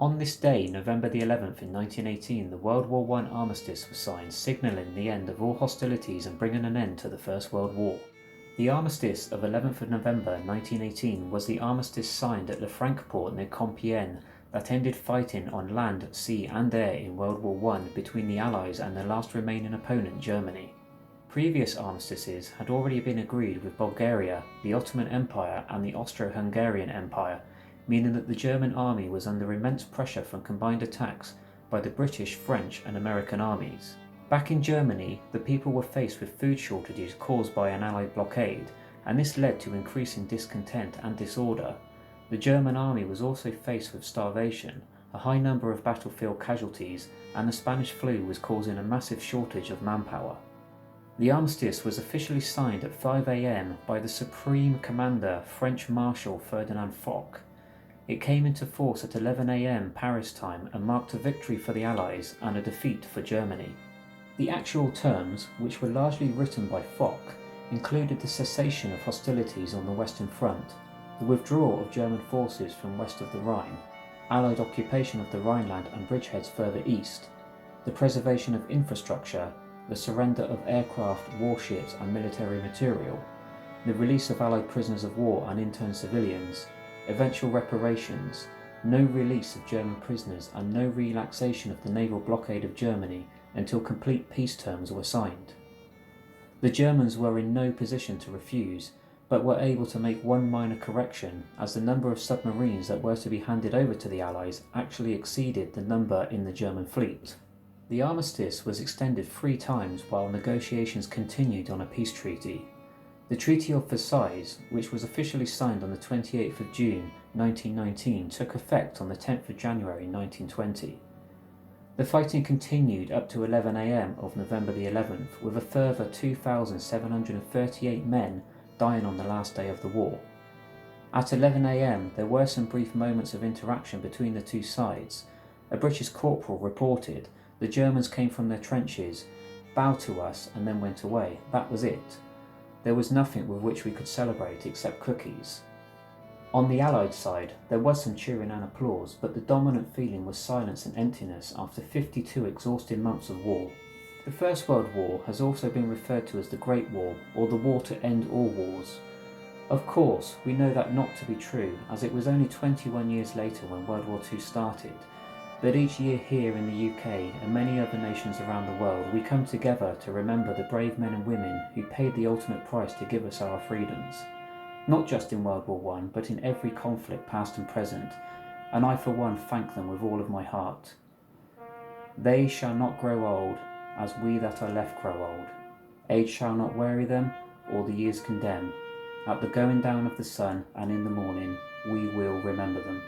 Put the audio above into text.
On this day, November the 11th in 1918, the World War I Armistice was signed, signalling the end of all hostilities and bringing an end to the First World War. The Armistice of 11th of November 1918 was the armistice signed at Le Francport near Compiègne that ended fighting on land, sea and air in World War I between the Allies and their last remaining opponent, Germany. Previous armistices had already been agreed with Bulgaria, the Ottoman Empire and the Austro-Hungarian Empire, meaning that the German army was under immense pressure from combined attacks by the British, French and American armies. Back in Germany, the people were faced with food shortages caused by an Allied blockade, and this led to increasing discontent and disorder. The German army was also faced with starvation, a high number of battlefield casualties, and the Spanish flu was causing a massive shortage of manpower. The armistice was officially signed at 5 a.m. by the Supreme Commander, French Marshal Ferdinand Foch. It came into force at 11 a.m. Paris time and marked a victory for the Allies and a defeat for Germany. The actual terms, which were largely written by Foch, included the cessation of hostilities on the Western Front, the withdrawal of German forces from west of the Rhine, Allied occupation of the Rhineland and bridgeheads further east, the preservation of infrastructure, the surrender of aircraft, warships and military material, the release of Allied prisoners of war and interned civilians, eventual reparations, no release of German prisoners and no relaxation of the naval blockade of Germany until complete peace terms were signed. The Germans were in no position to refuse, but were able to make one minor correction, as the number of submarines that were to be handed over to the Allies actually exceeded the number in the German fleet. The armistice was extended 3 times while negotiations continued on a peace treaty. The Treaty of Versailles, which was officially signed on the 28th of June 1919, took effect on the 10th of January 1920. The fighting continued up to 11 a.m. of November the 11th, with a further 2,738 men dying on the last day of the war. At 11 a.m. there were some brief moments of interaction between the two sides. A British corporal reported, "The Germans came from their trenches, bowed to us and then went away. That was it. There was nothing with which we could celebrate except cookies." On the Allied side, there was some cheering and applause, but the dominant feeling was silence and emptiness after 52 exhausting months of war. The First World War has also been referred to as the Great War, or the war to end all wars. Of course, we know that not to be true, as it was only 21 years later when World War II started. But each year here in the UK and many other nations around the world, we come together to remember the brave men and women who paid the ultimate price to give us our freedoms. Not just in World War I, but in every conflict past and present, and I for one thank them with all of my heart. They shall not grow old, as we that are left grow old. Age shall not weary them, or the years condemn. At the going down of the sun and in the morning, we will remember them.